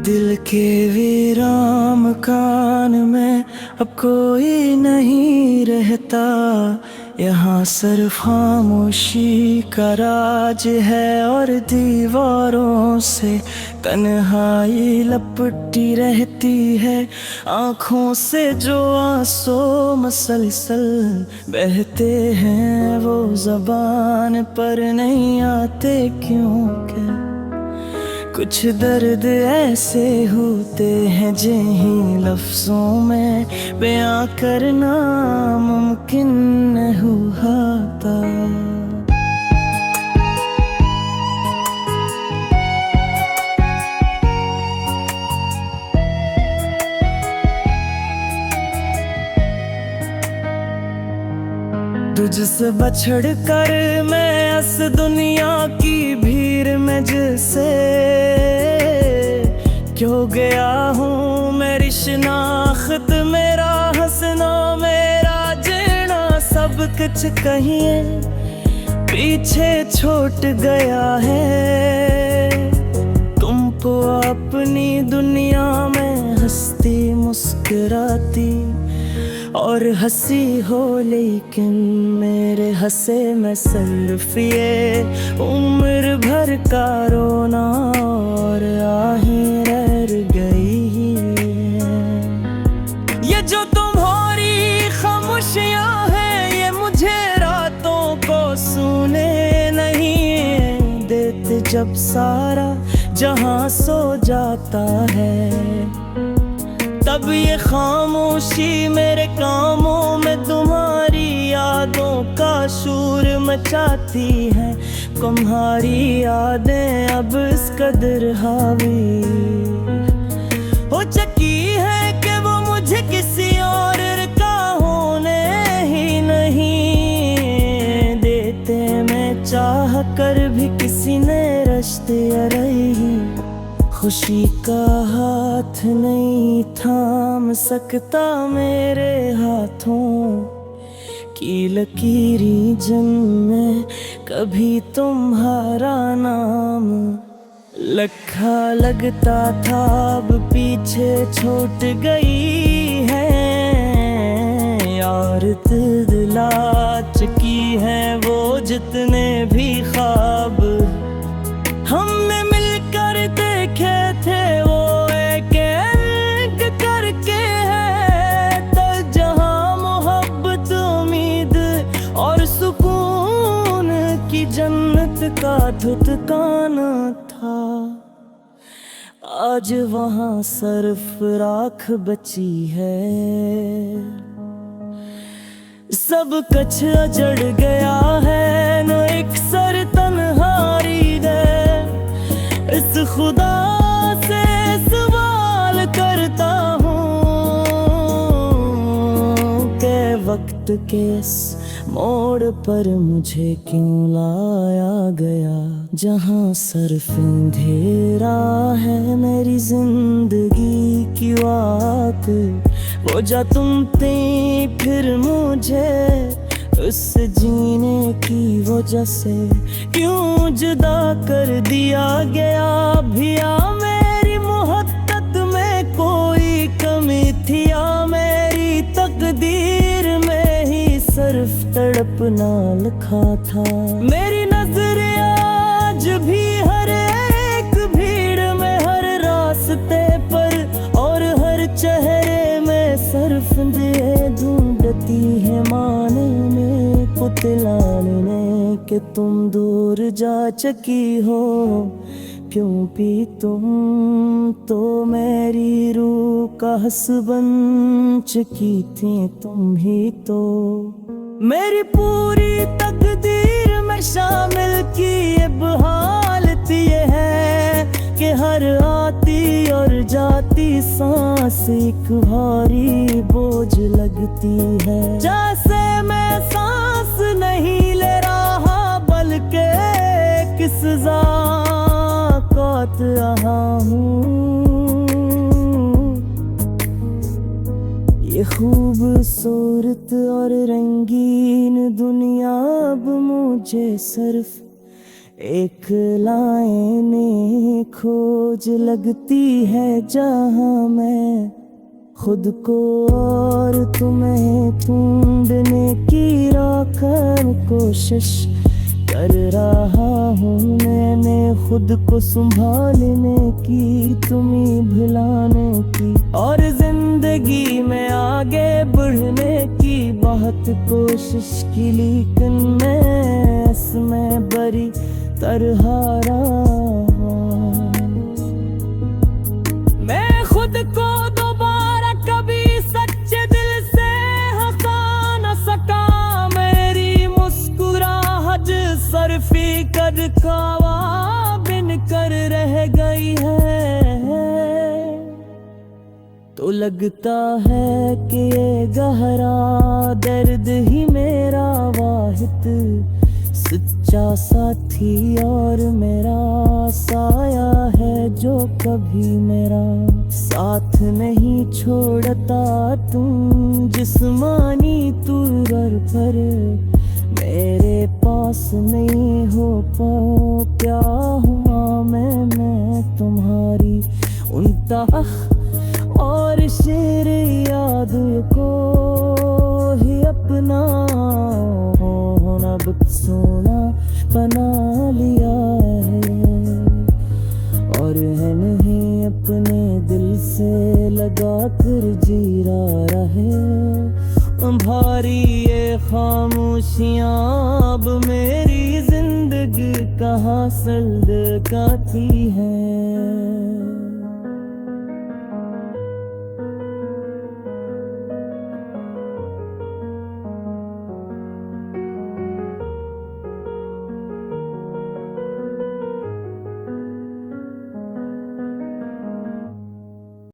दिल के वीरान मकान में अब कोई नहीं रहता। यहाँ सिर्फ खामोशी का राज है और दीवारों से तन्हाई लपटी रहती है। आँखों से जो आंसू मसलसल बहते हैं वो ज़बान पर नहीं आते क्यों क्या? कुछ दर्द ऐसे होते हैं जिन्हीं लफ्ज़ों में बयां करना मुमकिन न होता। तुझसे बछड़ कर मैं इस दुनिया की भीड़ में जिसे क्यों गया हूँ। मेरी शिनाख्त, मेरा हंसना, मेरा जीना सब कुछ कहीं पीछे छूट गया है। तुमको अपनी दुनिया में हंसती मुस्कुराती और हंसी हो, लेकिन मेरे हंसे में सिर्फ ये उम्र भर का रोना और आहें रह गई हैं। ये जो तुम्हारी खामोशियाँ हैं ये मुझे रातों को सोने नहीं देते। जब सारा जहां सो जाता है तब ये खामोशी मेरे कामों में तुम्हारी यादों का शोर मचाती है। तुम्हारी यादें अब इस कदर हावी हो चुकी है कि वो मुझे किसी और का होने ही नहीं देते। मैं चाह कर भी किसी ने रिश्ते रही खुशी का हाथ नहीं थाम सकता मेरे हाथों की लकीरी जिनमें कभी तुम्हारा नाम लिखा लगता था अब पीछे छूट गई है। यार दिला चुकी है वो जितने भी ख्वाब हमने मिलकर देखे थे वो एक एक करके है। तब जहां मोहब्बत, उम्मीद और सुकून की जन्नत का धुतकाना था, आज वहां सिर्फ राख बची है। सब कुछ अजड़ गया है न एक सर तन्हारी दे। इस खुदा से सवाल करता हूँ कि वक्त के इस मोड़ पर मुझे क्यों लाया गया। जहाँ सिर्फ अंधेरा है मेरी जिंदगी की बात वो जा तुम थे फिर मुझे उस जीने की वजह से क्यों जुदा कर दिया गया। भिया मेरी मोहब्बत में कोई कमी थी या मेरी तकदीर में ही सिर्फ तड़पना लिखा था। मेरी नजर आज भी हर एक भीड़ में, हर रास्ते पर और हर चेहरे में सिर्फ दिए ढूंढती है माने में पुतलाने कि तुम दूर जा चुकी हो। क्यों भी तुम तो मेरी रूह का हंस बन चुकी थी, तुम ही तो मेरी पूरी तकदीर में शामिल की। अब हालत ये है कि हर आती और जाती सांस एक भारी बोझ लगती है। जैसे मैं सांस नहीं ले रहा बल्कि किस ज़ाक़त रहा हूँ। ये खूबसूरत और रंगीन दुनिया अब मुझे सिर्फ एक लाइनें खोज लगती है जहाँ मैं खुद को और तुम्हें ढूंढने की राखर कोशिश कर रहा हूँ। मैंने खुद को संभालने की, तुम्हें भुलाने की, और जिंदगी में आगे बढ़ने की बहुत कोशिश की, लेकिन मैं इसमें बड़ी तरह रहा। मैं खुद को दोबारा कभी सच्चे दिल से हंसा न सका। मेरी मुस्कुराहट सरफी कद खावा बिन कर रह गई है। तो लगता है कि ये गहरा दर्द ही मेरा वाहिद सच्चा साथी और मेरा साया है, जो कभी मेरा साथ नहीं छोड़ता। तुम जिस्मानी तौर पर मेरे पास नहीं हो पाओ, क्या हुआ मैं तुम्हारी उनता और शेर याद को ही अपना अब सोना बना लिया है, और है नहीं अपने दिल से लगा कर जी रहा है। भारी ये खामोशियाँ अब मेरी जिंदगी कहाँ सर्द काती है।